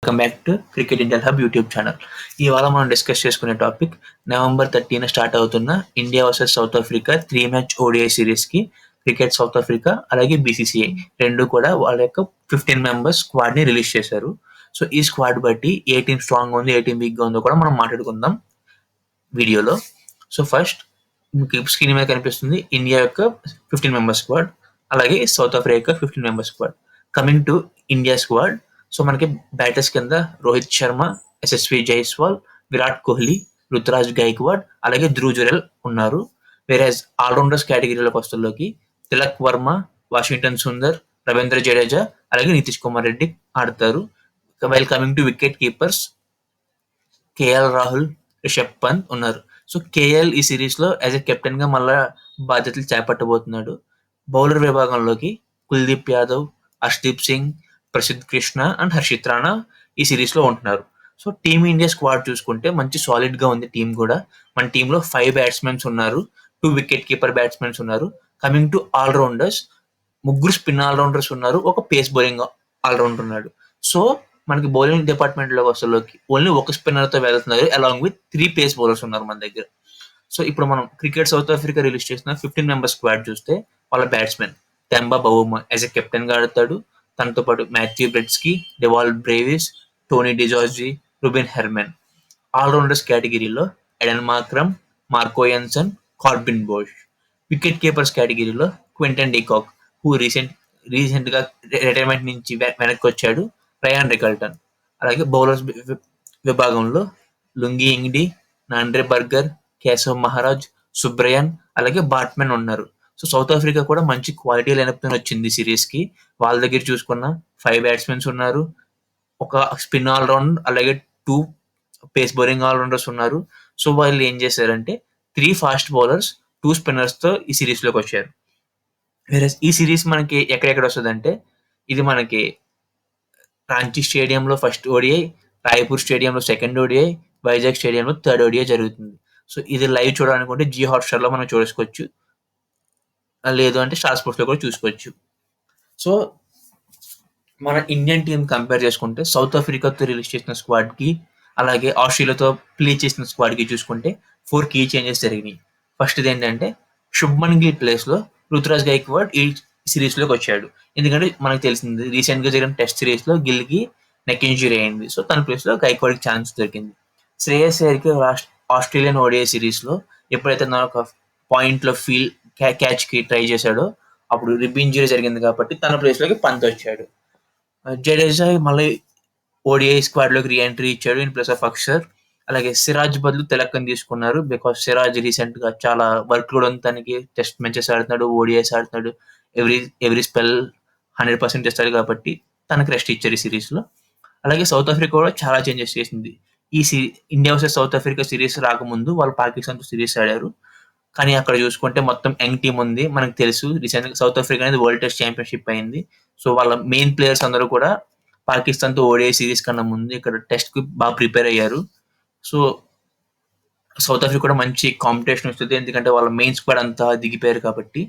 Welcome back to cricket India hub YouTube channel. ఇవాళ మనం discuss చేసుకునే టాపిక్ నవంబర్ 30 స్టార్ట్ అవుతున్న India versus south Africa 3 match ODI series కి cricket south Africa అలాగే BCCI రెండు కూడా వాళ్ళ యొక్క 15 మెంబర్స్ స్క్వాడ్ ని రిలీజ్ చేశారు. సో ఈ స్క్వాడ్ బట్టి ఏ టీం స్ట్రాంగ్ ఉంది, ఏ టీం వీక్ గా ఉందో కూడా మనం మాట్లాడుకుందాం వీడియోలో. సో ఫస్ట్ మీకు స్క్రీన్ మీద కనిపిస్తుంది ఇండియా యొక్క 15 మెంబర్స్ స్క్వాడ్, అలాగే సౌత్ ఆఫ్రికా యొక్క 15 members squad. Coming to India squad, so మనకి బ్యాటర్స్ కింద రోహిత్ శర్మ, యశస్వి జైస్వాల్, విరాట్ కోహ్లీ, రుతురాజ్ గైక్వాడ్, అలాగే ధ్రువ్ జురెల్ ఉన్నారు. వేరేజ్ ఆల్రౌండర్స్ కేటగిరీలోకి వస్తుల్లోకి తిలక్ వర్మ, వాషింగ్టన్ సుందర్, రవీంద్ర జడేజా, అలాగే నితీష్ కుమార్ రెడ్డి ఆడతారు. While coming to wicket keepers, KL Rahul, Rishabh Pant ఉన్నారు. సో కేఎల్ ఈ సిరీస్ లో యాజ్ ఎ కెప్టెన్ గా మళ్ళా బాధ్యతలు చేపట్టబోతున్నాడు. బౌలర్ విభాగంలోకి కుల్దీప్ యాదవ్, హర్షదీప్ సింగ్, ప్రసిద్ధ్ కృష్ణ అండ్ హర్షిత్ రాణా ఈ సిరీస్ లో ఉంటున్నారు. సో టీమిండియా స్క్వాడ్ చూసుకుంటే మంచి సాలిడ్ గా ఉంది టీం కూడా. మన టీంలో 5 బ్యాట్స్మెన్స్ ఉన్నారు, 2 వికెట్ కీపర్ బ్యాట్స్మెన్స్ ఉన్నారు. Coming to allrounders, 3 spin allrounders ఉన్నారు, ఒక పేస్ బౌలింగ్ ఆల్రౌండర్ ఉన్నాడు. సో మనకి బౌలింగ్ డిపార్ట్మెంట్ లో అసలుకి ఓన్లీ ఒక స్పిన్నర్ తో వెళ్తున్నారు, అలాంగ్ విత్ 3 పేస్ బౌలర్స్ ఉన్నారు మన దగ్గర. సో ఇప్పుడు మనం క్రికెట్ సౌత్ ఆఫ్రికా రిలీజ్ చేసిన 15 మెంబర్స్ స్క్వాడ్ చూస్తే వాళ్ళ batsmen Temba Bavuma as a captain గా ఆడతాడు. తనతో పాటు Matthew Breetzke, Dewald Brevis, Tony de Zorzi, Rubin Hermann. Allrounders కేటగిరీలో Aiden Markram, Marco Jansen, Corbin Bosch. Wicket keepers కేటగిరీలో క్వింటన్ డికాక్, హూ రీసెంట్ గా రిటైర్మెంట్ నుంచి వెనక్కి వచ్చాడు, రయాన్ రికల్టన్. అలాగే బౌలర్స్ విభాగంలో Lungi Ngidi, Nandre Burger, Keshav Maharaj, Subrayen, అలాగే బాట్మెన్ ఉన్నారు. సో సౌత్ ఆఫ్రికా కూడా మంచి క్వాలిటీ లైనప్ వచ్చింది సిరీస్ కి. వాళ్ళ దగ్గర చూసుకున్న 5 బ్యాట్స్మెన్స్ ఉన్నారు, ఒక స్పిన్ ఆల్రౌండ్, అలాగే 2 పేస్ బౌలింగ్ ఆల్రౌండర్స్ ఉన్నారు. సో వాళ్ళు ఏం చేశారంటే 3 ఫాస్ట్ బౌలర్స్, 2 స్పిన్నర్స్ తో ఈ సిరీస్ లోకి వచ్చారు. వేరే ఈ సిరీస్ మనకి ఎక్కడెక్కడ వస్తుందంటే ఇది మనకి రాంచీ స్టేడియంలో ఫస్ట్ ఓడిఐ, రాయ్పూర్ స్టేడియంలో సెకండ్ ఓడిఐ, వైజాగ్ స్టేడియంలో థర్డ్ ఓడిఐ జరుగుతుంది. సో ఇది లైవ్ చూడాలనుకుంటే జీ హాట్స్టార్ లో మనం చూసుకోవచ్చు, లేదు అంటే స్టార్ స్పోర్ట్స్ లో కూడా చూసుకోవచ్చు. సో మన ఇండియన్ టీం కంపేర్ చేసుకుంటే సౌత్ ఆఫ్రికాతో రిలీజ్ చేసిన స్క్వాడ్ కి అలాగే ఆస్ట్రేలియాతో ప్లే చేసిన స్క్వాడ్ కి చూసుకుంటే 4 కీ చేంజెస్ జరిగినాయి. ఫస్ట్ ఏంటంటే శుభ్మన్ గిల్ ప్లేస్ లో రుతురాజ్ గైక్వాడ్ ఈ సిరీస్ లోకి వచ్చాడు. ఎందుకంటే మనకు తెలిసింది రీసెంట్ గా జరిగిన టెస్ట్ సిరీస్ లో గిల్ కి నెక్ ఇంజురీ అయింది. సో తన ప్లేస్ లో గైక్వాడ్ కి ఛాన్స్ దొరికింది. శ్రేయస్ అయ్యర్ కి ఆస్ట్రేలియన్ ఓడిఐ సిరీస్ లో ఎప్పుడైతే ఒక పాయింట్ లో క్యాచ్ కి ట్రై చేశాడో అప్పుడు రిబ్ ఇంజురీ జరిగింది కాబట్టి తన ప్లేస్ లోకి పంత్ వచ్చాడు. జడేజా మళ్ళీ ఓడిఐ స్క్వాడ్ లోకి రీఎంట్రీ ఇచ్చాడు ఇన్ ప్లేస్ ఆఫ్ అక్షర్. అలాగే సిరాజ్ బదులు తిలక్కని తీసుకున్నారు, బికాస్ సిరాజ్ రీసెంట్ గా చాలా వర్క్ లోడ్ ఉంది తనకి. టెస్ట్ మ్యాచెస్ ఆడుతున్నాడు, ఓడిఐస్ ఆడుతున్నాడు, ఎవ్రీ స్పెల్ 100% ఇస్తాడు కాబట్టి తనకి రెస్ట్ ఇచ్చారు ఈ సిరీస్ లో. అలాగే సౌత్ ఆఫ్రికా కూడా చాలా చేంజెస్ చేసింది. India versus south Africa series రాకముందు వాళ్ళు పాకిస్తాన్ తో సిరీస్ ఆడారు, కానీ అక్కడ చూసుకుంటే మొత్తం యంగ్ టీం ఉంది. మనకు తెలుసు రీసెంట్ గా సౌత్ ఆఫ్రికా అనేది వరల్డ్ టెస్ట్ ఛాంపియన్షిప్ అయింది. సో వాళ్ళ మెయిన్ ప్లేయర్స్ అందరూ కూడా పాకిస్తాన్ తో ఓడిఐ సిరీస్ కన్నా ముందు ఇక్కడ టెస్ట్ కి బాగా ప్రిపేర్ అయ్యారు. సో సౌత్ ఆఫ్రికా కూడా మంచి కాంపిటీషన్ వస్తుంది, ఎందుకంటే వాళ్ళ మెయిన్ స్క్వాడ్ అంతా దిగిపోయారు కాబట్టి.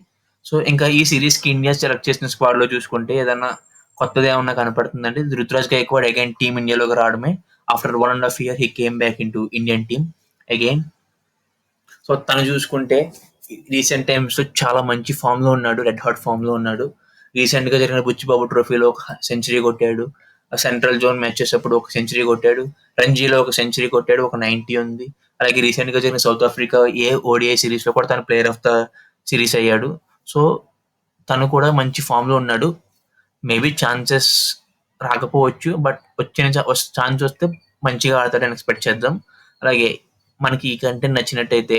సో ఇంకా ఈ సిరీస్ కి ఇండియా సెలెక్ట్ చేసిన స్క్వాడ్ లో చూసుకుంటే ఏదన్నా కొత్తది ఏమన్నా కనపడుతుందంటే రుతురాజ్ గైక్వాడ్ అగైన్ టీమ్ ఇండియాలోకి రావడమే. After 1.5 years he came back in to Indian team again. So తను చూసుకుంటే రీసెంట్ టైమ్స్ లో చాలా మంచి ఫామ్ లో ఉన్నాడు, రెడ్ హాట్ ఫామ్ లో ఉన్నాడు. రీసెంట్ గా జరిగిన బుచ్చిబాబు ట్రోఫీలో ఒక సెంచరీ కొట్టాడు, సెంట్రల్ జోన్ మ్యాచెస్ అప్పుడు ఒక సెంచరీ కొట్టాడు, రంజీలో ఒక సెంచరీ కొట్టాడు, ఒక 90 ఉంది. అలాగే రీసెంట్ గా జరిగిన సౌత్ ఆఫ్రికా ఓడిఐ సిరీస్ లో కూడా తన ప్లేయర్ ఆఫ్ ద సిరీస్ అయ్యాడు. సో తను కూడా మంచి ఫామ్ లో ఉన్నాడు. మేబీ ఛాన్సెస్ రాకపోవచ్చు, బట్ వచ్చిన ఛాన్స్ వస్తే మంచిగా ఆడతాడని ఎక్స్పెక్ట్ చేద్దాం. అలాగే మనకి ఈ కంటెంట్ నచ్చినట్టయితే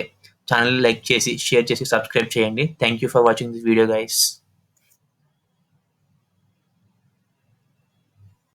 ఛానల్ లైక్ చేసి, షేర్ చేసి, సబ్స్క్రైబ్ చేయండి. Thank you for watching this video guys.